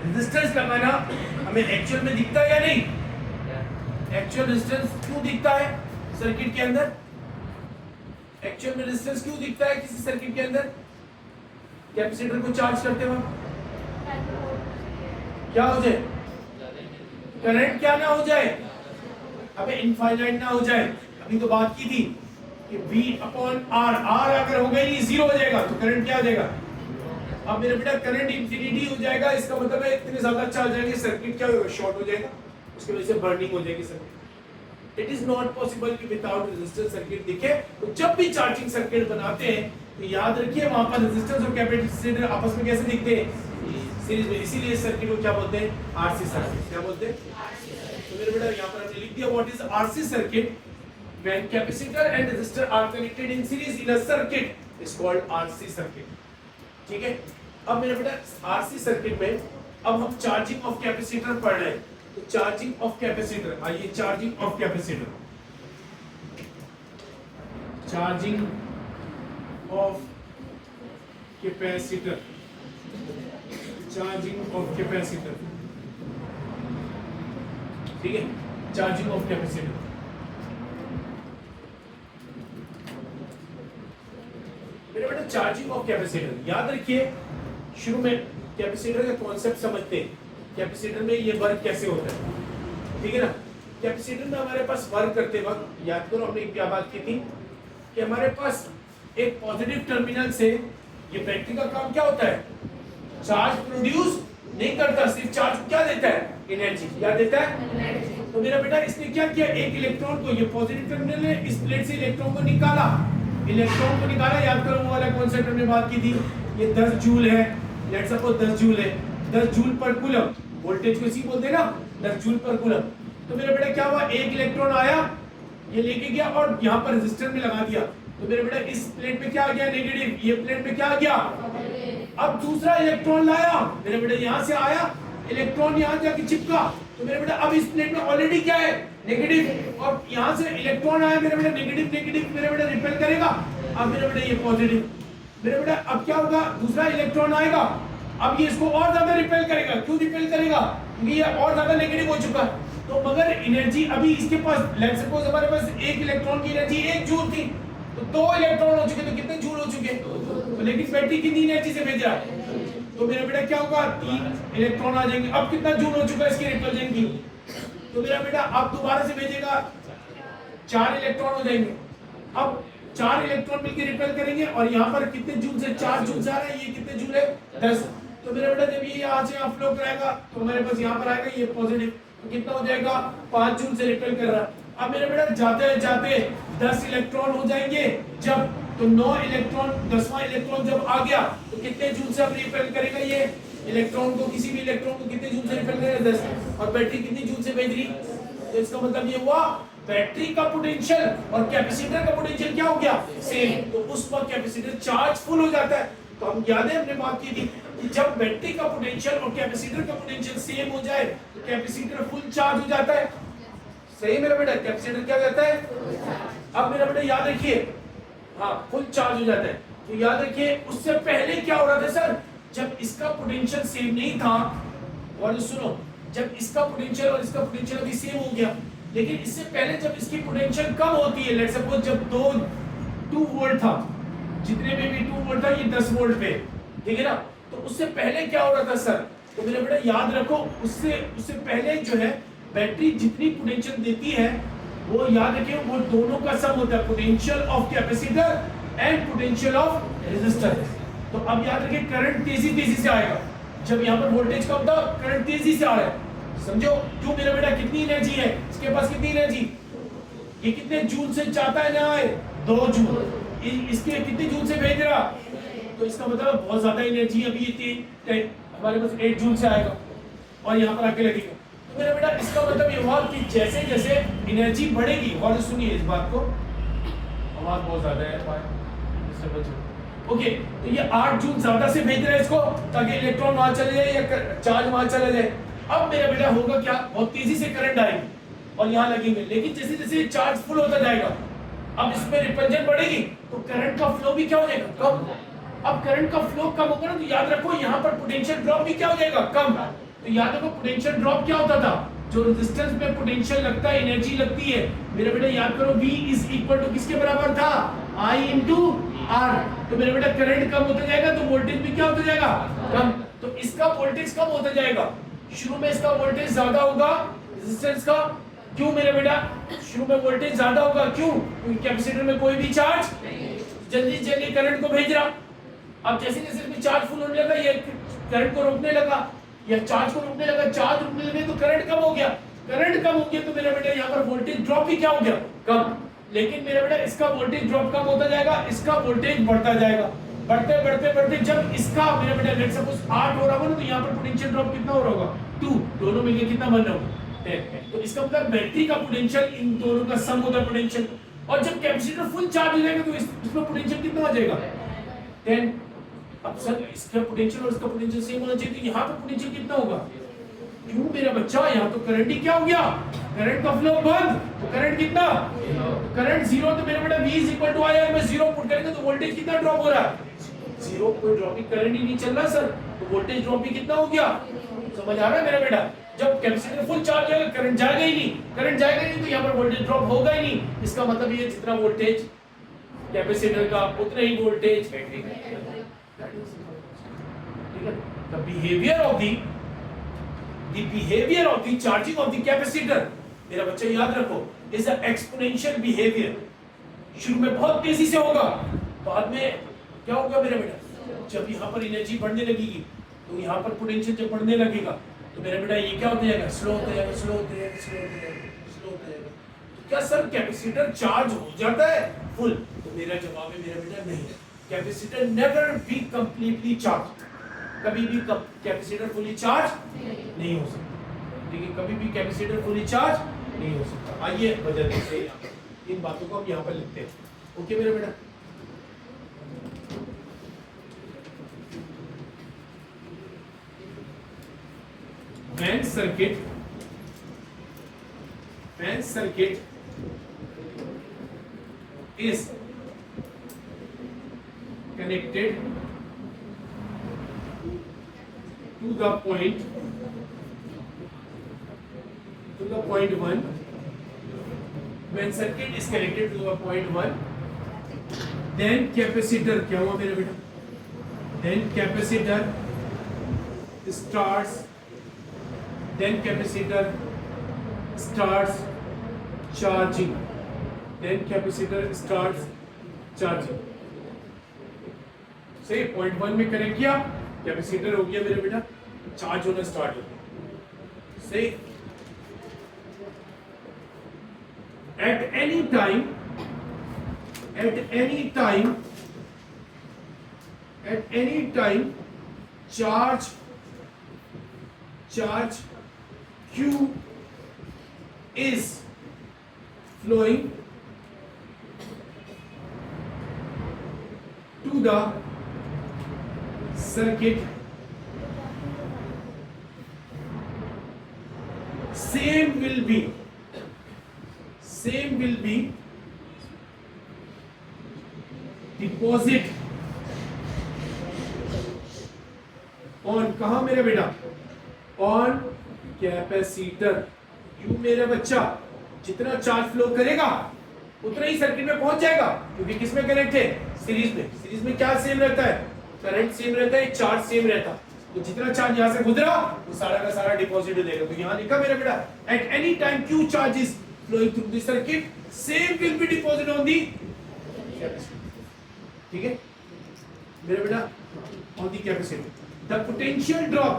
Resistance लगाना हमें actual में दिखता है या नहीं? एक्चुअल रेजिस्टेंस क्यों दिखता है सर्किट के अंदर? एक्चुअल में रेजिस्टेंस क्यों दिखता है किसी सर्किट के अंदर? कैपेसिटर को चार्ज करते वक्त क्या हो जाए? करंट क्या ना हो जाए? अबे इनफाइनाइट ना हो जाए। अभी तो बात की थी कि V/R, R अगर हो गई जीरो हो जाएगा तो करंट क्या हो जाएगा? अब मेरे बेटा करंट इंफिनिटी हो जाएगा, इसका मतलब है इतने ज्यादा चार्ज आएंगे सर्किट क्या होगा? शॉर्ट हो जाएगा, उसकी वजह से बर्निंग हो जाएगी circuit. It is not possible कि विदाउट रेजिस्टेंस सर्किट दिखे। तो जब भी चार्जिंग सर्किट बनाते हैं तो याद रखिए वहां पर रेजिस्टेंस और कैपेसिटर आपस में कैसे दिखते हैं? सीरीज में। इसीलिए इस सर्किट को क्या बोलते हैं? RC circuit. क्या बोलते हैं? तो मेरे बेटा यहाँ पर हमने लिख दिया what is RC circuit. When capacitor and resistor are connected in series in a circuit is called RC circuit. ठीक है? अब मेरे बेटा RC सर्किट में अब हम चार्जिंग ऑफ कैपेसिटर पढ़ रहे हैं। तो चार्जिंग ऑफ कैपेसिटर, आइए charging of capacitor, charging of capacitor, charging of capacitor, ठीक है? Charging of capacitor. मेरे बेटा चार्जिंग ऑफ कैपेसिटर याद रखिए, शुरू में कैपेसिटर का कॉन्सेप्ट समझते हैं। कैपेसिटर में ये वर्क कैसे होता है, ठीक है ना? कैपेसिटर में हमारे पास वर्क करते वक्त याद करो हमने क्या बात की थी कि हमारे पास एक पॉजिटिव टर्मिनल से ये बैटरी का काम क्या होता है? चार्ज प्रोड्यूस नहीं करता, सिर्फ चार्ज क्या देता है? एनर्जी। क्या देता है? तो मेरा बेटा इसने क्या किया, एक इलेक्ट्रॉन को, ये पॉजिटिव टर्मिनल है, इस प्लेट से इलेक्ट्रॉन को निकाला, इलेक्ट्रॉन को निकाला। याद करो वो वाला कॉन्सेप्ट हमने बात की थी, ये 10 जूल है, लेट्स सपोज 10 जूल है, 10 जूल पर कूलम, वोल्टेज को इसी बोलते हैं ना, 10 जूल पर कूलम। तो मेरा बेटा क्या हुआ, एक इलेक्ट्रॉन आया, ये लेके गया और यहाँ पर रेजिस्टर में लगा दिया। तो मेरे बेटा इस प्लेट में क्या आ गया? नेगेटिव। ये प्लेट में क्या आ गया? अब दूसरा इलेक्ट्रॉन लाया, मेरे बेटा यहाँ से आया, इलेक्ट्रॉन यहाँ जाके चिपका। तो मेरे बेटा अब इस प्लेट में ऑलरेडी क्या है? नेगेटिव। और यहाँ से इलेक्ट्रॉन आया, मेरे बेटा नेगेटिव नेगेटिव मेरे बेटा रिपेल करेगा। अब मेरे बेटा ये पॉजिटिव, मेरे बेटा अब क्या होगा? दूसरा इलेक्ट्रॉन आएगा, अब ये इसको और ज्यादा रिपेल करेगा। क्यों रिपेल करेगा? क्योंकि ये और ज्यादा नेगेटिव हो चुका है। तो मगर एनर्जी अभी इसके पास, लेट्स सपोज हमारे पास एक इलेक्ट्रॉन की एनर्जी 1 जूल थी, तो 2 इलेक्ट्रॉन हो चुके, तो कितने जूल हो चुके? तो लेकिन बैटरी कितनी एनर्जी से भेज रहा है? तो मेरा बेटा क्या होगा? 3 इलेक्ट्रॉन आ जाएंगे। अब कितना जूल हो चुका है इसकी रिपल्जन की? तो मेरा बेटा अब दोबारा से भेजेगा, 4 इलेक्ट्रॉन हो जाएंगे। अब 4 इलेक्ट्रॉन मिलकर रिपेल करेंगे और यहाँ पर कितने जूल से? 4 जूल से आ रहा है, ये कितने जूल है? 10। तो मेरा बेटा जब ये यहाँ से यहाँ फ्लो कराएगा तो हमारे पास यहाँ पर आएगा ये पॉजिटिव, तो कितना हो जाएगा? 5 जूल से रिपेल कर रहा है। अब मेरा बेटा जाते जाते 10 इलेक्ट्रॉन हो जाएंगे जब, तो 9 इलेक्ट्रॉन, 10वां इलेक्ट्रॉन जब आ गया तो कितने जूल से अब रिपेल करेगा ये इलेक्ट्रॉन को? किसी भी इलेक्ट्रॉन को कितने जूल से रिपेल करेगा? 10। और बैटरी कितनी जूल से भेज रही? तो इसका मतलब ये हुआ बैटरी का पोटेंशियल और कैपेसिटर का पोटेंशियल क्या हो गया? सेम। तो उस वक्त कैपेसिटर चार्ज फुल हो जाता है। तो हम याद है हमने बात की थी कि जब बैटरी का पोटेंशियल और कैपेसिटर का पोटेंशियल सेम हो जाए तो कैपेसिटर फुल चार्ज हो जाता है। सही मेरा बेटा? कैपेसिटर क्या कहता है? अब मेरा बेटा याद रखिए, हाँ फुल चार्ज हो जाता है। तो याद रखिए उससे पहले क्या हो रहा था सर? जब इसका पोटेंशियल सेम नहीं था, और सुनो, जब इसका पोटेंशियल और इसका पोटेंशियल अभी सेम हो गया, लेकिन इससे पहले जब इसकी पोटेंशियल कम होती है, लेट्स सपोज जब 2 वोल्ट था, जितने में भी 2 वोल्ट था, ये 10 वोल्ट पे, ठीक है ना? तो उससे पहले क्या हो रहा था सर? तो मेरे बेटा याद रखो, उससे पहले जो है बैटरी जितनी पोटेंशियल देती है वो याद रखिए वो दोनों का सम होता है, potential of capacitor and potential of resistor. तो अब याद रखिए करंट तेजी से आएगा। जब यहाँ पर वोल्टेज कम था, करंट तेजी से आ रहा है, समझो। क्यों मेरा बेटा? कितनी एनर्जी है इसके पास? कितनी एनर्जी? ये कितने जूल से चाहता है ना आए? 2 जूल। इसके कितने जूल से भेज रहा? तो इसका मतलब बहुत ज्यादा एनर्जी अभी ये हमारे पास 8 जूल से आएगा और यहाँ पर आके लगेगा। तो मेरा बेटा इसका मतलब ये हुआ कि जैसे जैसे एनर्जी बढ़ेगी, और सुनिए इस बात को, आवाज बहुत ज्यादा है, ओके, तो ये 8 जूल ज्यादा से भेज रहा है इसको ताकि इलेक्ट्रॉन वहां चले जाए या चार्ज वहां चला जाए। अब मेरा बेटा होगा क्या? बहुत तेजी से करंट आएगी और यहाँ लगेंगे, लेकिन जैसे जैसे चार्ज फुल होता जाएगा, अब इसमें रिपल्जन बढ़ेगी तो करंट का फ्लो भी क्या हो जाएगा? कम। अब करंट का फ्लो कम होगा ना, तो याद रखो यहाँ पर पोटेंशियल ड्रॉप भी क्या हो जाएगा? कम। तो याद रखो पोटेंशियल ड्रॉप क्या होता था, जो रेजिस्टेंस में पोटेंशियल लगता है, एनर्जी लगती है मेरे बेटा, याद करो V इज इक्वल टू किसके बराबर था, I इंटू R। तो मेरे बेटा करंट कम होता जाएगा तो वोल्टेज भी क्या होता जाएगा, कम। तो इसका वोल्टेज कम होता जाएगा, शुरू में इसका वोल्टेज ज्यादा होगा रेजिस्टेंस का, क्यों मेरे बेटा, शुरू में वोल्टेज ज्यादा होगा, क्यों, क्योंकि कैपेसिटर में कोई भी चार्ज जल्दी जल्दी करंट को भेज रहा। अब जैसे जैसे इसमें चार्ज फुल होने लगा, ये करंट को रोकने लगा, या चार्ज को रोकने लगा, चार्ज रोकने लगे तो करंट कम हो गया, करंट कम हो गया तो मेरा बेटा यहाँ पर वोल्टेज ड्रॉप भी क्या हो गया, कम। लेकिन मेरा बेटा इसका वोल्टेज ड्रॉप कम होता जाएगा, इसका वोल्टेज बढ़ता जाएगा, बढ़ते बढ़ते बढ़ते जब इसका मेरा बेटा लेट सपोज 8 हो रहा होगा ना, तो यहाँ पर पोटेंशियल ड्रॉप कितना हो रहा होगा, 2, दोनों मिलके कितना बन रहा होगा, 10। तो इसका मतलब बैटरी का पोटेंशियल इन दोनों का सम होता है पोटेंशियल। और जब कैपेसिटर फुल चार्ज हो जाएगा तो इसमें पोटेंशियल कितना हो जाएगा, 10। अब सर इसका पोटेंशियल और इसका पोटेंशियल सेम होना चाहिए, तो यहाँ पर पोटेंशियल कितना होगा, क्यों मेरा बच्चा, यहाँ तो करंट ही क्या हो गया, करंट का फ्लो बंद, तो करंट कितना, करंट 0, तो मेरा बेटा V is equal to I, अगर मैं 0 पुट करेंगे तो वोल्टेज कितना ड्रॉप हो रहा है, 0, कोई ड्रॉपिंग करंट ही नहीं चल रहा सर, तो वोल्टेज ड्रॉप भी कितना हो गया, समझ आ रहा है मेरा बेटा। जब कैपेसिटर फुल चार्ज होगा करंट जाएगा ही नहीं, करंट जाएगा ही नहीं तो यहाँ पर वोल्टेज ड्रॉप होगा ही नहीं। इसका मतलब ये जितना वोल्टेज कैपेसिटर का उतना ही वोल्टेज बैटरी का, ठीक है। The behaviour of the charging of the capacitor मेरा बच्चा याद रखो इज अ एक्सपोनेंशियल बिहेवियर। शुरू में बहुत तेजी से होगा, बाद में क्या होगा मेरा बेटा, जब यहाँ पर एनर्जी बढ़ने लगेगी तो यहाँ पर पोटेंशियल जब बढ़ने लगेगा तो मेरा बेटा ये क्या होता जाएगा, स्लो होता जाएगा, स्लो होता जाएगा, स्लो होता जाएगा, स्लो होता जाएगा। तो क्या सर कैपेसिटर चार्ज हो जाता है फुल, तो मेरा जवाब है मेरा बेटा नहीं, capacitor never be completely charge, कभी भी कैपेसिटर फुली चार्ज नहीं हो सकता, ठीक है, कभी भी कैपेसिटर फुली चार्ज नहीं हो सकता। आइए वजह देखते हैं, इन बातों को हम यहाँ पर लिखते हैं, ओके मेरा बेटा। when circuit is connected to the point 1, when circuit is connected to the point 1, then capacitor क्या हुआ मेरे बेटा, then capacitor starts charging, से पॉइंट 1 में कनेक्ट किया, कैपेसिटर हो गया मेरे बेटा चार्ज होना स्टार्ट हो, से at any time charge Q is flowing to the circuit, same will be deposit on, कहा मेरा बेटा, on कैपेसिटर। क्यों मेरा बच्चा, जितना चार्ज फ्लो करेगा उतना ही सर्किट में पहुंच जाएगा, क्योंकि किसमें कनेक्ट है, सीरीज में। सीरीज में क्या सेम रहता है, करंट सेम रहता है, चार्ज सेम रहता है, तो जितना चार्ज यहाँ से गुजरा वो सारा का सारा डिपॉजिट हो जाएगा। तो यहाँ लिखा मेरा बेटा at any time Q charge is flowing through the circuit, same will be deposit on the capacitor, ठीक है मेरा बेटा, on the capacitor. The potential drop,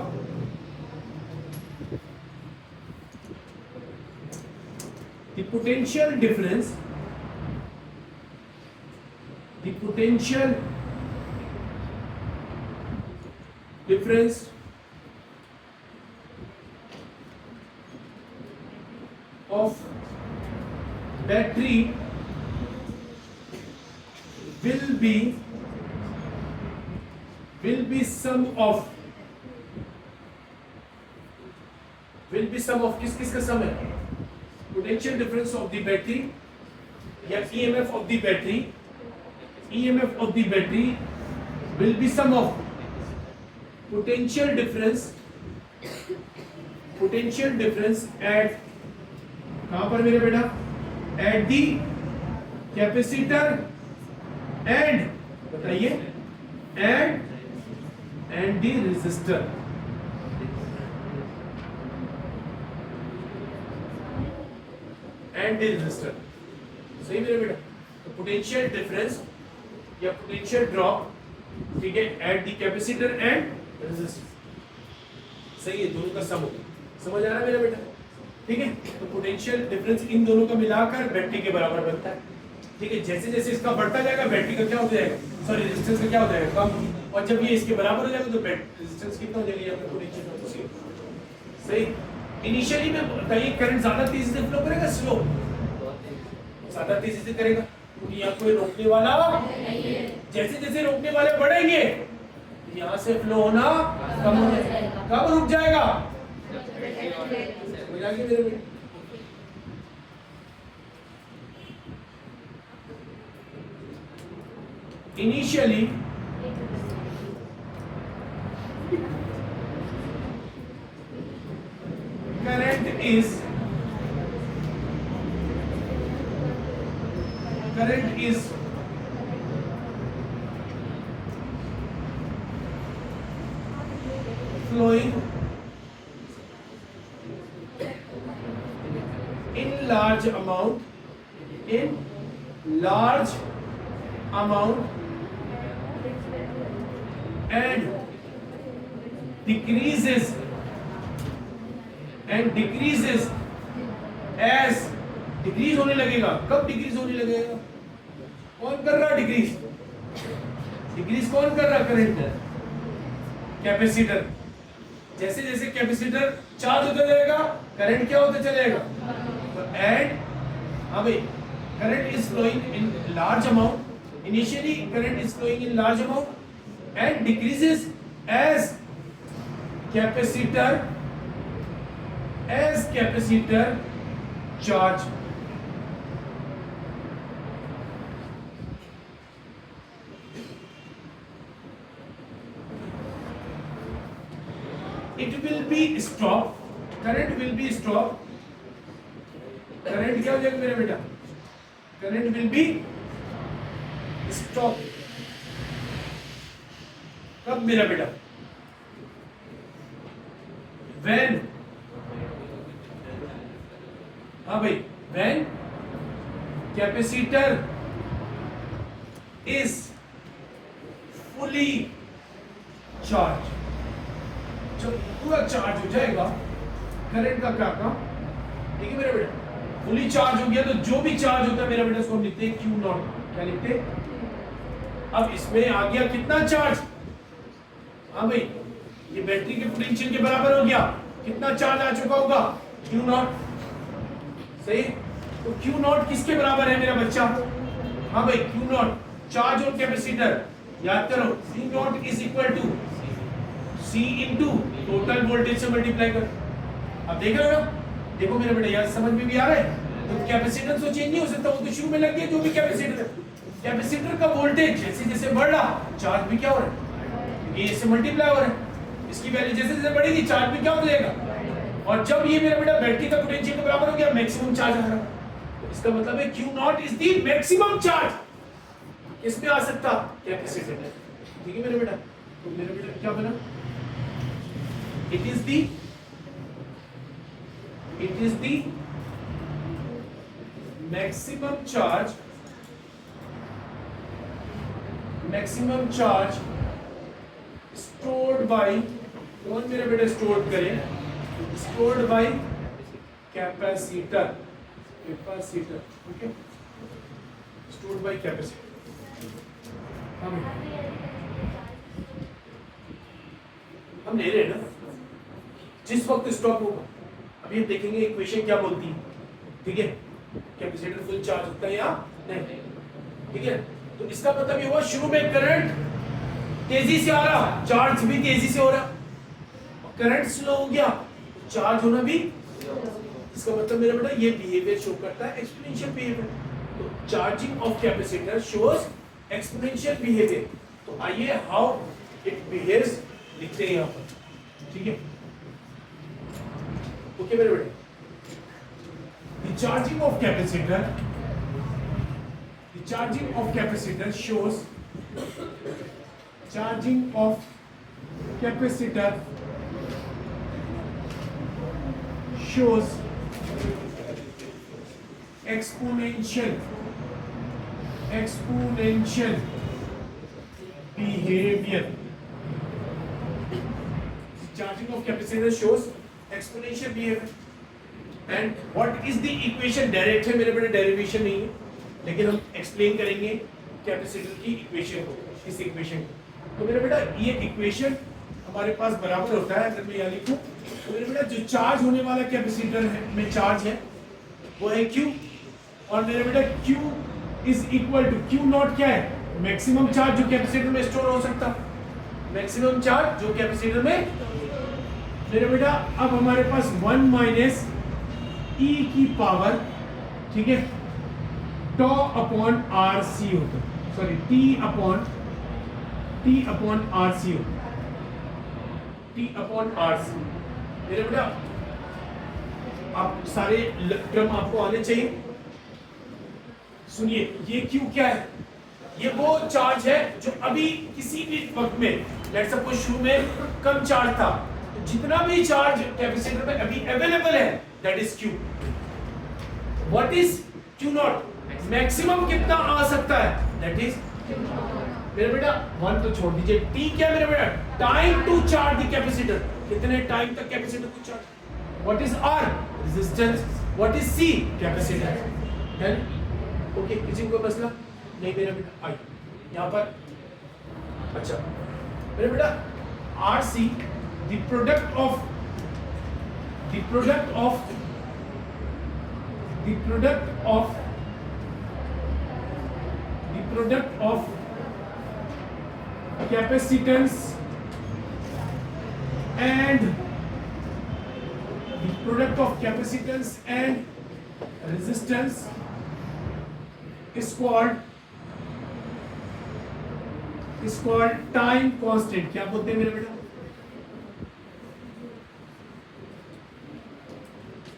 the potential difference of battery will be sum of किस का सम है, potential difference of the battery या EMF of the battery will be sum of potential difference potential difference at, कहां पर मेरे बेटा, at the capacitor and, बताइए, and the resistor. And the resistor, सही मेरे बेटा। तो पोटेंशियल डिफरेंस या पोटेंशियल ड्रॉप, ठीक है, at the capacitor and resistor, सही है, दोनों का सम होगा। समझ आ रहा है मेरा बेटा, ठीक है। तो पोटेंशियल डिफरेंस इन दोनों का मिलाकर बैटरी के बराबर बनता है, ठीक है। जैसे जैसे इसका बढ़ता जाएगा बैटरी का क्या हो जाएगा, सॉरी रेजिस्टेंस का क्या हो जाएगा, कम, और जब ये इसके बराबर हो जाएगा तो रेजिस्टेंस कितना हो जाएगा, यहाँ पे पोटेंशियल, सही। इनिशियली में बताइए करंट ज्यादा तेजी से फ्लो करेगा, स्लो, ज्यादा तेजी से करेगा, क्योंकि यहाँ कोई रोकने वाला नहीं है। जैसे जैसे रोकने वाले बढ़ेंगे यहाँ से फ्लो होना कम हो जाएगा, कब रुक जाएगा, मेरे बेटे। Initially current is flowing in large amount and decreases as decrease होने लगेगा। कब डिक्रीज होने लगेगा, कौन कर रहा डिक्रीज, डिक्रीज कौन कर रहा, करंट, कैपेसिटर। जैसे जैसे कैपेसिटर चार्ज होता जाएगा करंट क्या होता चलेगा, एंड, हाँ भाई, current is flowing in large amount, initially current is flowing in large amount and decreases as capacitor charge. It will be stop, current will be stop, current क्या हो जाएगा मेरा बेटा, current will be stop, कब मेरा बेटा, when, हाँ भाई, when capacitor is fully charged, जब पूरा चार्ज हो जाएगा करंट का क्या काम, ठीक है मेरा बेटा, फुली चार्ज हो गया तो जो भी चार्ज होता है मेरा बेटा उसको हम लिखते हैं Q नॉट, क्या लिखते हैं। अब इसमें आ गया कितना चार्ज, हाँ भाई, ये बैटरी के पोटेंशियल के बराबर हो गया, कितना चार्ज आ चुका होगा, Q नॉट, सही। तो Q नॉट किसके बराबर है मेरा बच्चा, हाँ भाई, Q naught charge on capacitor, याद करो, C naught is equal to C into total voltage से मल्टीप्लाई कर। अब देख रहे हो ना, देखो मेरा बेटा यार समझ में भी आ रहा है, तो कैपेसिटेंस तो चेंज नहीं हो सकता, वो तो शुरू में लग गया जो भी कैपेसिटर है, कैपेसिटर का वोल्टेज जैसे जैसे बढ़ रहा चार्ज भी क्या हो रहा है, ये इससे मल्टीप्लाई हो रहा है, इसकी वैल्यू जैसे जैसे बढ़ेगी चार्ज भी क्या हो जाएगा, और जब ये मेरा बेटा बैटरी का पोटेंशियल के बराबर हो गया मैक्सिमम चार्ज आ रहा है, तो इसका मतलब है Q naught is the maximum charge किसमें आ सकता, कैपेसिटर में, ठीक है मेरा बेटा। तो मेरा बेटा क्या बना, it is the maximum charge stored by, कौन मेरा बेटा स्टोर करे, stored by capacitor, okay, stored by capacitor। हम ले रहे हैं ना, जिस वक्त स्टॉप होगा, अभी देखेंगे इक्वेशन क्या बोलती है, ठीक है, कैपेसिटर फुल चार्ज होता है या नहीं, ठीक है। तो इसका मतलब ये हुआ शुरू में करंट तेजी से आ रहा, चार्ज भी तेजी से हो रहा, और करंट स्लो हो गया, चार्ज होना भी, इसका मतलब मेरा बेटा ये बिहेवियर शो करता है एक्सपोनेंशियल बिहेवियर। तो charging of capacitor shows exponential behaviour. तो आइए हाउ इट बिहेव्स लिखते हैं यहाँ पर, ठीक है। ओके मेरे बेटे, the charging of capacitor shows charging of capacitor shows exponential behavior. Charging of capacitor shows exponential behavior. And what is the equation? Direct है मेरे बेटे, डेरिवेशन नहीं है, लेकिन हम एक्सप्लेन करेंगे कैपेसिटर की इक्वेशन को, इस इक्वेशन को। तो मेरे बेटा ये इक्वेशन हमारे पास बराबर होता है, अगर मैं यहाँ लिखूं तो मेरे बेटा जो चार्ज होने वाला कैपेसिटर है में चार्ज है वो है Q, और मेरे बेटा Q is equal to Q naught क्या है? मैक्सिमम चार्ज जो कैपेसिटर में स्टोर हो सकता, मैक्सिमम चार्ज जो कैपेसिटर में। मेरे बेटा अब हमारे पास 1 माइनस e की पावर, ठीक है, टॉ अपॉन आर सी होता, sorry T upon R C होता, टी अपॉन आर सी। मेरे बेटा आप सारे टर्म आपको आने चाहिए। सुनिए, ये क्यू क्या है? ये वो चार्ज है जो अभी किसी भी वक्त में, लेट्स सपोज शुरू में कम चार्ज था, तो जितना भी चार्ज कैपेसिटर में अभी अवेलेबल है that is Q. What is Q not? Maximum कितना आ सकता है दैट इज, मेरे बेटा 1 तो छोड़ दीजिए, टी क्या मेरे बेटा? Time to charge the capacitor, कितने टाइम तक कैपेसिटर को charge. What is R? Resistance. What is C? Capacitor. Done? Okay, किसी को मसला नहीं मेरा बेटा? आई यहाँ पर, अच्छा मेरे बेटा R see the product of capacitance and resistance is called time constant। क्या बोलते हैं मेरे बेटा?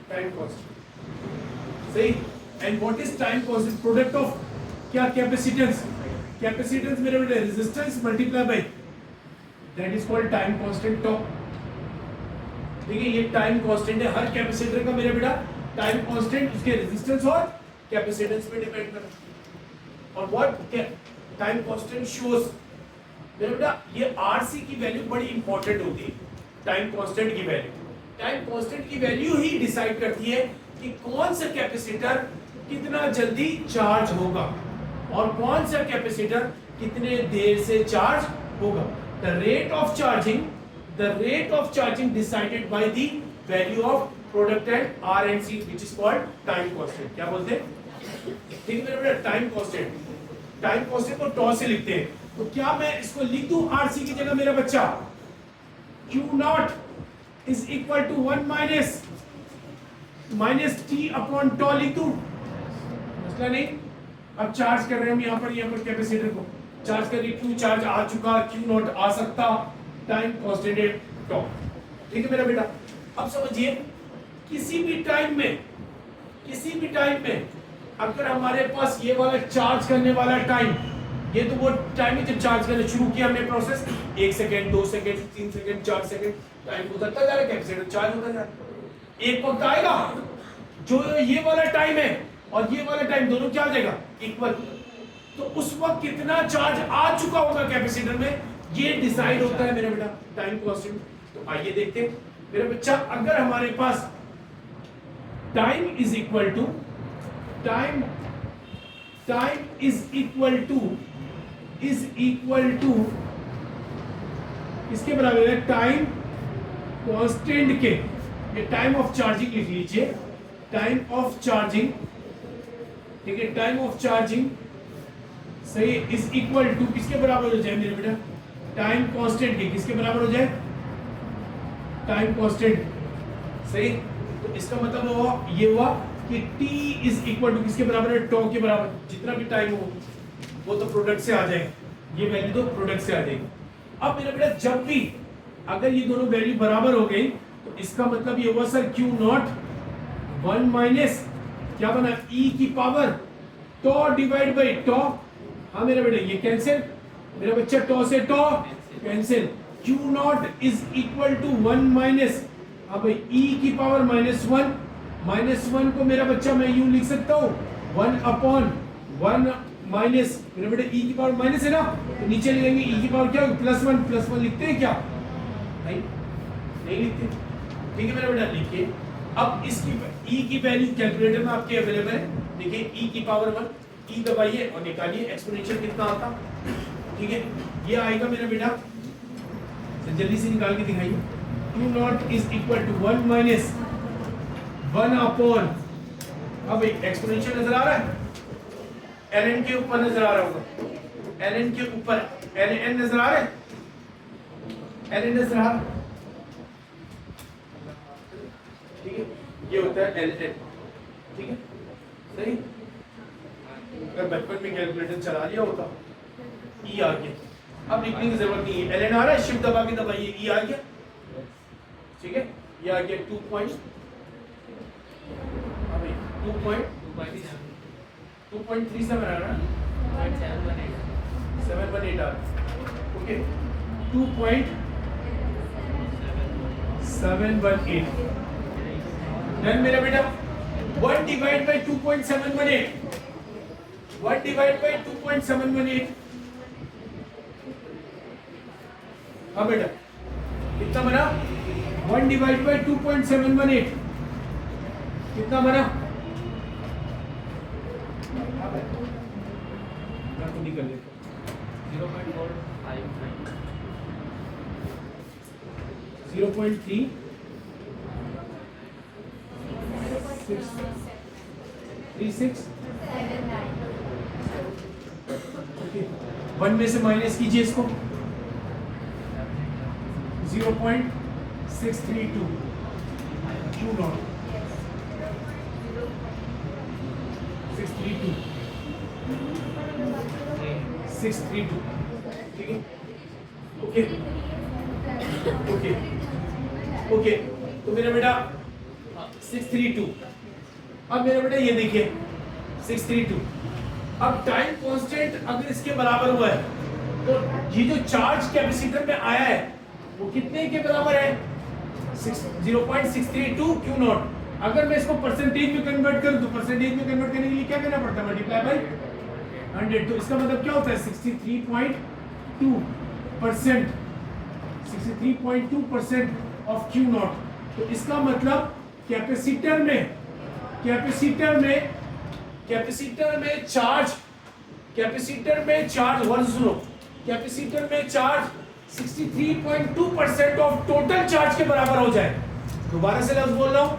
टाइम कांस्टेंट, सही। And what is time constant? Product of क्या? कैपेसिटेंस। कैपेसिटेंस मेरे बेटे resistance multiply by, that is called time constant tau. देखिए ये टाइम कांस्टेंट है हर कैपेसिटर का मेरे बेटा। टाइम कांस्टेंट उसके रेजिस्टेंस और कैपेसिटेंस पे डिपेंड करता है। और व्हाट टाइम कांस्टेंट शोज, मेरे बेटा ये आरसी की वैल्यू बड़ी इंपॉर्टेंट होती है। टाइम कांस्टेंट की वैल्यू ही डिसाइड करती है कि कौन सा कैपेसिटर कितना जल्दी चार्ज होगा और कौन सा कैपेसिटर कितने देर से चार्ज होगा। The rate of charging decided by the value of product and R and C which is called time constant. क्या बोलते हैं? ठीक है मेरे बेटा, टाइम कांस्टेंट को टॉ से लिखते हैं। तो क्या मैं इसको लिख दूं आरसी की जगह मेरा बच्चा? Q not is equal to 1 minus t upon tau लिख दूं? मसला नहीं। अब चार्ज कर रहे हैं हम यहाँ पर कैपेसिटर को चार्ज कर रही, Q चार्ज आ चुका, Q नॉट आ सकता, टाइम कांस्टेंट है tau। ठीक है मेरा बेटा। अब समझिए किसी भी टाइम में अगर हमारे पास ये वाला चार्ज करने वाला टाइम, ये तो वो टाइम है जब चार्ज करना शुरू किया हमने process, 1 second 2 second 3 second 4 second time गुजरता जा रहा है, कैपेसिटर चार्ज होता जा रहा है। एक वक्त आएगा जो ये वाला टाइम है और ये वाला टाइम दोनों क्या आ जाएगा? इक्वल। तो उस वक्त कितना चार्ज आ चुका होगा कैपेसिटर में, ये डिसाइड होता है मेरा बेटा टाइम कांस्टेंट। तो आइए देखते हैं मेरा बच्चा, अगर हमारे पास टाइम इज इक्वल टू इसके बराबर है टाइम कांस्टेंट के, ये टाइम ऑफ चार्जिंग लिख लीजिए, टाइम ऑफ चार्जिंग, ठीक है, टाइम ऑफ चार्जिंग सही इज इक्वल टू किसके बराबर हो जाए मेरे बेटा? टाइम कांस्टेंट के। किसके बराबर हो जाए? टाइम कांस्टेंट, सही। तो इसका मतलब ये हुआ कि t इज इक्वल टू किसके बराबर है? टॉ के बराबर। जितना भी टाइम हो वो तो प्रोडक्ट से आ जाएगा, ये वैल्यू तो प्रोडक्ट से आ जाएगी। अब मेरा बेटा जब भी अगर ये दोनों वैल्यू बराबर हो गई तो इसका मतलब ये हुआ सर Q नॉट 1 माइनस क्या बना e की power tau divide by tau. हाँ मेरा बेटा ये कैंसिल, मेरा बच्चा टॉ से tau cancel, Q naught is equal to 1 minus अब e की पावर -1, -1 को मेरा बच्चा मैं यूं लिख सकता हूं 1 अपॉन 1 माइनस मेरा बेटा e की पावर माइनस है ना, तो नीचे लिखेंगे e की पावर क्या होगी +1, +1 लिखते हैं क्या? नहीं लिखते। ठीक है मेरा बेटा लिखिए। अब इसकी e की वैल्यू कैलकुलेटर में आपके अवेलेबल है, देखिए e की पावर 1 e दबाइए और निकालिए एक्सपोनेंशियल कितना आता। ठीक है ये आएगा मेरा बेटा, जल्दी से निकाल के दिखाइए। Q naught is equal to 1 minus 1 upon अब एक्सपोनेंशियल नजर आ रहा है, ln के ऊपर नजर आ रहा होगा, ln के ऊपर ln नजर आ रहा है, ln नजर आ रहा है। ठीक है ये होता है ln। ठीक है सही, अगर बचपन में कैलकुलेटर चला लिया होता e आ गया, अब लिखने की जरूरत नहीं है, ln आ रहा है शिफ्ट दबा के दबाइए e आ गया। ठीक है ये आ गया 2.37 आ रहा है, 718 आ रहा है। ओके 2.718 डन मेरा बेटा। 1 डिवाइड बाय 2.718, 1 डिवाइड बाय 2.718। हाँ बेटा कितना बना? 1 डिवाइड बाय 2.718 कितना बना? मैं खुद ही कर लेता हूँ। 0.3 36 1 में से माइनस कीजिए इसको, 0.632 Q नॉट 632 632। ठीक है ओके ओके ओके तो मेरा बेटा 632। अब मेरा बेटा ये देखिए 632, अब टाइम कांस्टेंट अगर इसके बराबर हुआ है तो ये जो चार्ज कैपेसिटर में आया है वो कितने के बराबर है? 0.632 Q नॉट। अगर मैं इसको परसेंटेज में कन्वर्ट करूं तो परसेंटेज में कन्वर्ट करने के लिए क्या करना पड़ता है? Multiply by 100। तो इसका मतलब क्या होता है? 63.2%, 63.2% ऑफ Q नॉट। तो इसका मतलब कैपेसिटर में चार्ज, कैपेसिटर में चार्ज 63.2% ऑफ टोटल चार्ज के बराबर हो जाए। दोबारा से लफ्ज बोल रहा हूं,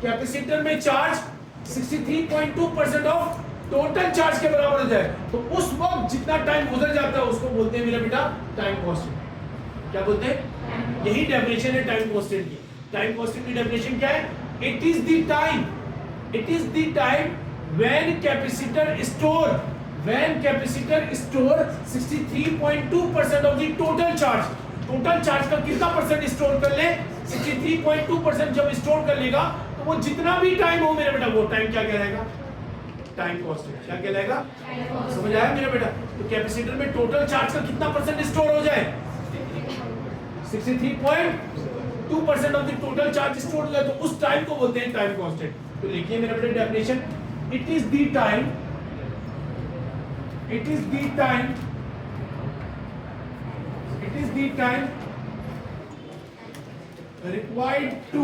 कैपेसिटर में चार्ज 63.2% ऑफ टोटल चार्ज के बराबर हो जाए तो उस वक्त जितना टाइम गुजर जाता है उसको बोलते हैं मेरा बेटा टाइम कांस्टेंट। क्या बोलते हैं? यही डेफिनेशन है टाइम कांस्टेंट की। टाइम कांस्टेंट की डेफिनेशन क्या है? It is the time when capacitor store 63.2% of the total charge. Total charge का कितना परसेंट स्टोर कर ले? 63.2% जब स्टोर कर लेगा तो वो जितना भी टाइम हो मेरा बेटा वो टाइम क्या कहलाएगा? Time constant. क्या कहलाएगा? समझ आया मेरा बेटा? तो कैपेसिटर में टोटल चार्ज का कितना परसेंट स्टोर हो जाए? 63.2% of the total charge store हो जाए तो उस टाइम को बोलते हैं टाइम कांस्टेंट। तो लिखिए मेरा बेटा definition, it is the time required to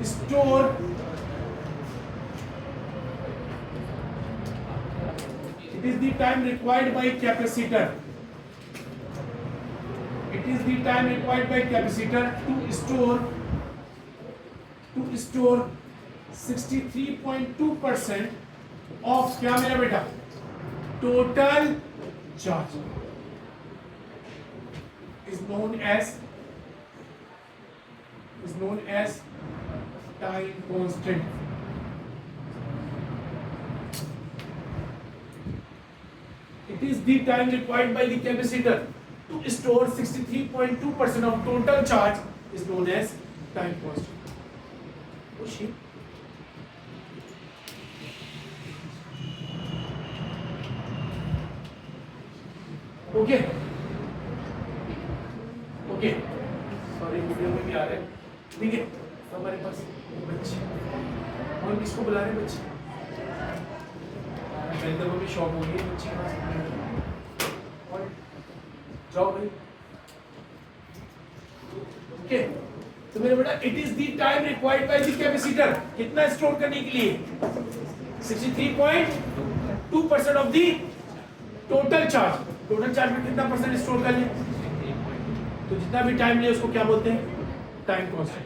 store it is the time required by capacitor to store 63.2% of क्या मेरा बेटा? Total charge is known as time constant. It is the time required by the capacitor to store 63.2% of total charge is known as time constant. Oshi. Okay. Okay. Sorry video में भी आ रहे हैं, ठीक है। हमारे पास बच्चे और किसको बुला रहे हैं बच्चे, को भी शॉप हो गई बच्चे और जाओ भाई। ओके तो मेरे बेटा it is the time required by the capacitor, कितना स्टोर करने के लिए 63.2% of the total charge. Total charge में कितना परसेंट स्टोर कर ले, तो जितना भी टाइम ले उसको क्या बोलते हैं, टाइम कांस्टेंट।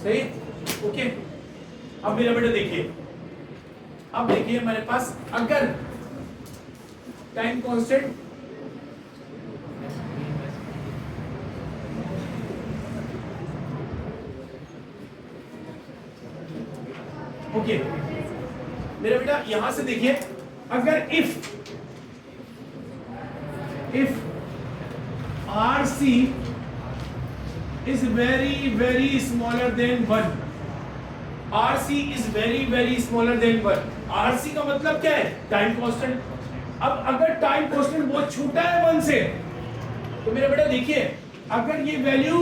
सही, ओके। अब मेरा बेटा देखिए, अब देखिए हमारे पास अगर टाइम कांस्टेंट ओके मेरा बेटा यहां से देखिए, अगर if RC is very smaller than 1, RC is very smaller than 1, RC का मतलब क्या है, टाइम कांस्टेंट। अब अगर टाइम कांस्टेंट बहुत छोटा है 1 से, तो मेरा बेटा देखिए अगर ये वैल्यू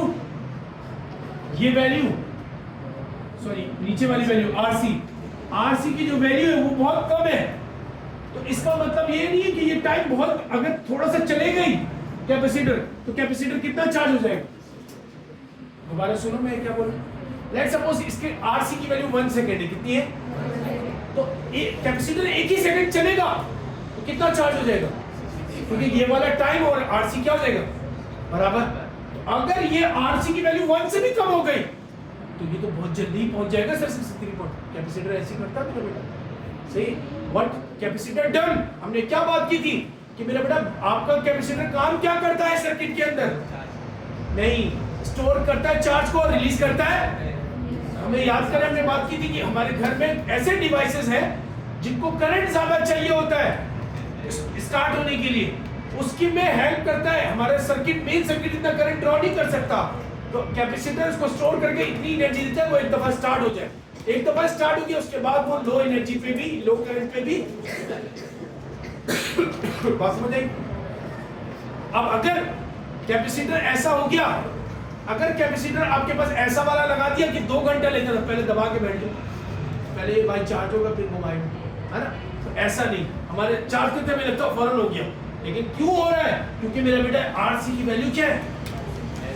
सॉरी नीचे वाली वैल्यू RC की जो वैल्यू है वो बहुत कम है, तो इसका मतलब ये नहीं है कि ये टाइम बहुत, अगर थोड़ा सा चले गई कैपेसिटर, तो कैपेसिटर कितना चार्ज हो जाएगा। दोबारा सुनो मैं क्या बोल रहा हूं, लेट्स सपोज इसके RC की वैल्यू 1 सेकंड है, कितनी है, तो कैपेसिटर एक ही सेकंड चलेगा तो कितना चार्ज हो जाएगा, क्योंकि ये वाला टाइम और RC क्या हो जाएगा बराबर। तो अगर ये RC की वैल्यू 1 से भी कम हो गई तो ये तो बहुत जल्दी पहुंच जाएगा सर 63 पॉइंट। कैपेसिटर ऐसे करता है मेरा बेटा, सही। व्हाट कैपेसिटर डन, हमने क्या बात की थी कि मेरा बेटा आपका कैपेसिटर काम क्या करता है सर्किट के अंदर, नहीं स्टोर करता है चार्ज को और रिलीज करता है। हमें याद करें, हमने बात की थी कि हमारे घर में ऐसे डिवाइसेस हैं जिनको करंट ज्यादा चाहिए होता है स्टार्ट होने के लिए, उसकी में हेल्प करता है। हमारा सर्किट, मेन सर्किट इतना करंट ड्रॉ नहीं कर सकता, तो कैपेसिटर उसको स्टोर करके इतनी एनर्जी देता है वो एक दफा स्टार्ट हो जाए। एक दफा स्टार्ट हो गया उसके बाद वो लो एनर्जी पे भी, लो करंट पे भी बात समझ आई। अब अगर कैपेसिटर ऐसा हो गया, अगर कैपेसिटर आपके पास ऐसा वाला लगा दिया कि 2 घंटा लेता था, पहले दबा के बैठ जाओ, पहले ये भाई चार्ज होगा फिर मोबाइल, है ना, तो ऐसा नहीं, हमारे चार्ज करते हमें लगता है फौरन हो गया, लेकिन क्यों हो रहा है, क्योंकि मेरा बेटा RC की वैल्यू क्या है,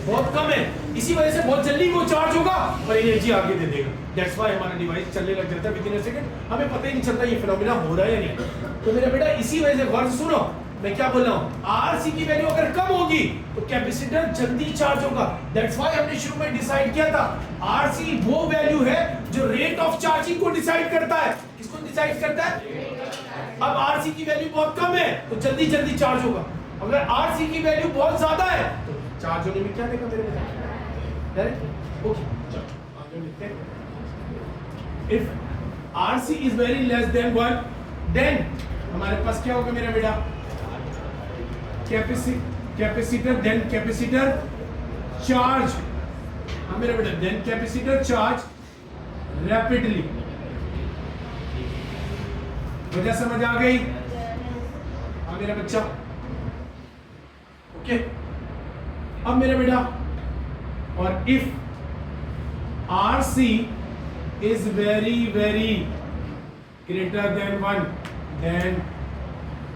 बहुत कम है, इसी वजह से बहुत जल्दी वो चार्ज होगा और एनर्जी आगे दे देगा। दैट्स व्हाई हमारा डिवाइस चलने लग जाता है विद इन अ सेकंड, हमें पता ही नहीं चलता ये फिनोमेना हो रहा है या नहीं। तो मेरा बेटा इसी वजह से गौर से सुनो मैं क्या बोल रहा हूं, RC की वैल्यू अगर कम होगी तो कैपेसिटर जल्दी चार्ज होगा। दैट्स व्हाई हमने शुरू में डिसाइड किया था RC वो वैल्यू है जो रेट ऑफ चार्जिंग को डिसाइड करता है। किसको डिसाइड करता है, अब RC की वैल्यू बहुत कम है तो जल्दी चार्ज होगा, अगर RC की वैल्यू बहुत ज्यादा है तो चार्ज होने में क्या देगा मेरे बेटा, ओके चलो आगे लिखते हैं। If RC is very less than 1 then हमारे पास क्या होगा मेरा बेटा, कैपेसिटर देन कैपेसिटर चार्ज, हाँ मेरा बेटा देन कैपेसिटर चार्ज रैपिडली। वजह समझ आ गई, हाँ मेरा बच्चा, ओके। अब मेरा बेटा और if RC is very greater than 1 then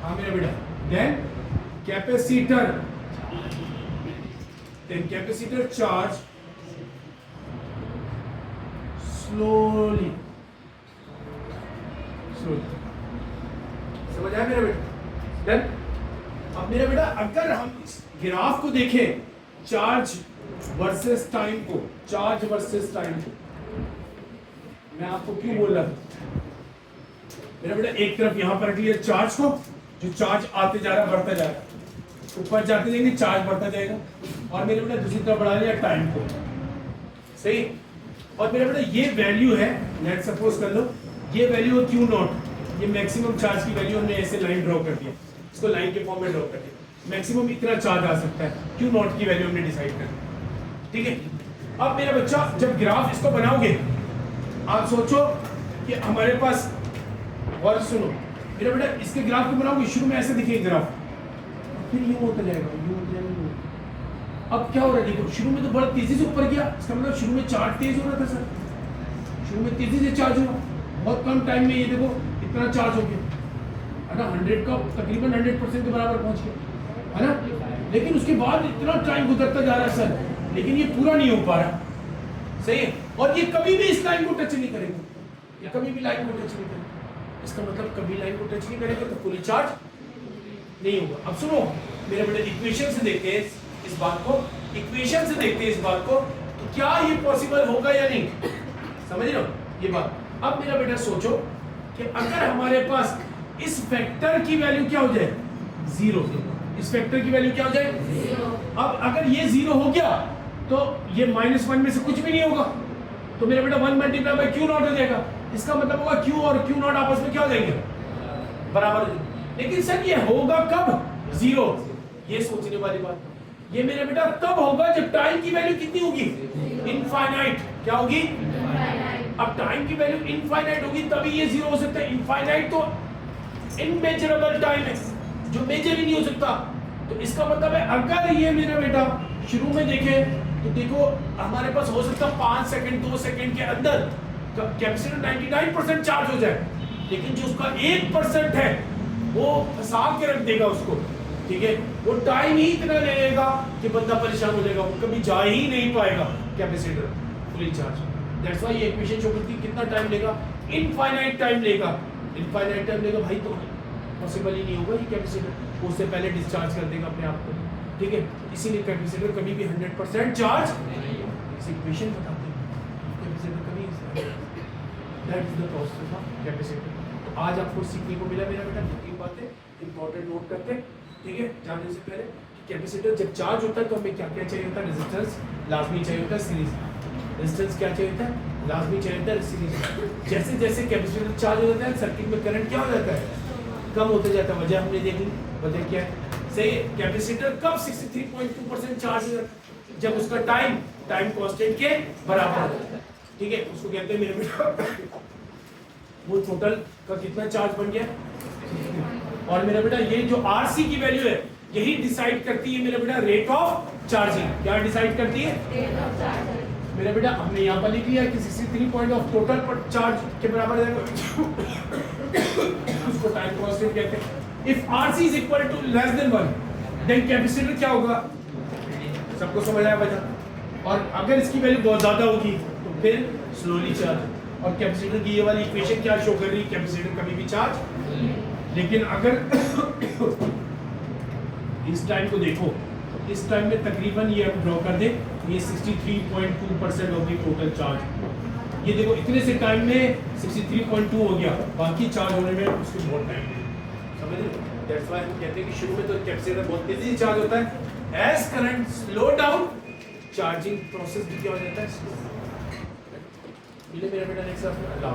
हाँ मेरा बेटा then capacitor charge slowly समझ आया मेरा बेटा। then अब मेरा बेटा अगर हम इस ग्राफ को देखें चार्ज वर्सेस टाइम को, चार्ज वर्सेस टाइम को, मैं आपको क्यों बोल रहा था मेरा बेटा, एक तरफ यहां पर रखिए चार्ज को, जो चार्ज आते जा रहा है बढ़ता जा रहा है, ऊपर जाते जाएंगे चार्ज बढ़ता जाएगा, और मेरे बेटा दूसरी तरफ बढ़ा लिया टाइम को, सही। और मेरे बेटा ये वैल्यू है, लेट सपोज कर लो ये वैल्यू है Q0, ये मैक्सिमम चार्ज की वैल्यू, हमने ऐसे लाइन ड्रॉ कर दिया, इसको लाइन के फॉर्म में ड्रॉ कर दिया। मैक्सिमम इतना चार्ज आ सकता है, क्यू नॉट की वैल्यू हमने डिसाइड कर, ठीक है। अब मेरा बच्चा जब ग्राफ इसको बनाओगे, आप सोचो कि हमारे पास, और सुनो मेरा बेटा, इसके ग्राफ को बनाओगे, शुरू में ऐसे दिखेगा ग्राफ, फिर यूं होता जाएगा, यूं होता जाएगा, यूं। अब क्या हो रहा है देखो, शुरू में तो बड़ा तेजी से ऊपर गया, इसका मतलब शुरू में चार्ज तेज हो रहा था सर, शुरू में तेजी से चार्ज हुआ, बहुत कम टाइम में ये देखो इतना चार्ज हो गया है ना, 100 का तकरीबन 100% के बराबर पहुंच गया है ना। लेकिन उसके बाद इतना टाइम गुजरता जा रहा है सर, लेकिन ये पूरा नहीं हो पा रहा, सही है। और ये कभी भी इस लाइन को टच नहीं करेगा, ये कभी भी लाइन को टच नहीं करेगा, इसका मतलब कभी लाइन को टच नहीं करेगा तो फुली चार्ज नहीं होगा। अब सुनो मेरे बेटे, इक्वेशन से देखते हैं इस बात को, इक्वेशन से देखते हैं इस बात को, तो क्या ये पॉसिबल होगा या नहीं, समझ रहे हो ये बात। अब मेरा बेटा सोचो कि अगर हमारे पास इस फैक्टर की वैल्यू क्या हो जाए, 0, इस फैक्टर की वैल्यू क्या हो जाए, 0। अब अगर ये 0 हो गया तो ये -1 में से कुछ भी नहीं होगा, तो मेरा बेटा 1 मल्टीप्लाई बाय क्यू नॉट हो जाएगा, इसका मतलब होगा क्यू और क्यू नॉट आपस में क्या हो जाएंगे, बराबर। लेकिन सर ये होगा कब, 0, ये सोचने वाली बात। ये मेरा बेटा तब होगा जब टाइम की वैल्यू कितनी होगी, इनफाइनाइट, क्या होगी, अब टाइम की वैल्यू इनफाइनाइट होगी तभी ये 0 हो सकता है। इनफाइनाइट तो इनमेजरेबल टाइम है जो मेजर ही नहीं हो सकता, तो इसका मतलब है अगर ये मेरा बेटा शुरू में देखे तो देखो हमारे पास हो सकता है 5 सेकंड 2 सेकंड के अंदर कैपेसिटर 99% चार्ज हो जाए, लेकिन जो उसका 1% है वो फंसा के रख देगा उसको, ठीक है। वो टाइम ही इतना ले लेगा कि बंदा परेशान हो जाएगा, वो कभी जा ही नहीं पाएगा capacitor fully charge. That's why ये इक्वेशन शो करती है कितना टाइम लेगा, इनफाइनाइट टाइम लेगा, इनफाइनाइट टाइम लेगा भाई, तो पॉसिबल ही नहीं होगा ये कैपेसिटर उससे पहले डिस्चार्ज कर देगा अपने आप को, ठीक है। इसीलिए कैपेसिटर कभी भी 100% चार्ज, इस इक्वेशन बताते हैं कैपेसिटर कभी, that is the process of capacitor. तो आज आपको सीखने को मिला मेरा बेटा 3 बातें इंपॉर्टेंट नोट करते हैं, ठीक है। जानने से पहले कैपेसिटर जब चार्ज होता है तो हमें क्या क्या चाहिए होता है, रेजिस्टेंस लाजमी चाहिए होता है, सीरीज रेजिस्टेंस क्या चाहिए होता है, लाजमी चाहिए होता है, सीरीज। जैसे जैसे कैपेसिटर चार्ज हो जाता है सर्किट में करंट क्या हो जाता है, कम होते जाता है। वजह हमने देख ली, वजह क्या है, सही। कैपेसिटर कब 63.2% चार्ज हो जाता है, जब उसका टाइम कांस्टेंट के बराबर होता है, ठीक है। उसको कहते हैं मेरे बेटा वो टोटल का कितना चार्ज बन गया, और मेरा बेटा ये जो आरसी की वैल्यू है यही डिसाइड करती है मेरा बेटा रेट ऑफ चार्जिंग। क्या डिसाइड करती है, रेट ऑफ चार्जिंग। मेरा बेटा हमने यहाँ पर लिख लिया कि 63 पॉइंट ऑफ टोटल पर चार्ज के बराबर है, उसको टाइम कांस्टेंट कहते हैं। If RC is equal to less than 1 then capacitor क्या होगा, सबको समझ आया बच्चा। और अगर इसकी वैल्यू बहुत ज्यादा होगी तो फिर स्लोली चार्ज। और कैपेसिटर की ये वाली इक्वेशन क्या शो कर रही है, कैपेसिटर कभी भी चार्ज। लेकिन अगर इस टाइम को देखो, इस टाइम में तकरीबन ये हम ड्रॉ कर दें, ये 63.2% ऑफ द टोटल चार्ज। ये देखो इतने से टाइम में 63.2 हो गया, बाकी चार्ज होने में उसको बहुत टाइम लगेगा, समझ रहे। दैट्स व्हाई हम कहते हैं कि शुरू में तो कैपेसिटर बहुत तेजी से चार्ज होता है, as current slow down charging process भी क्या हो जाता है, स्लो। मिले मेरा बेटा नेक्स्ट अल्लाह।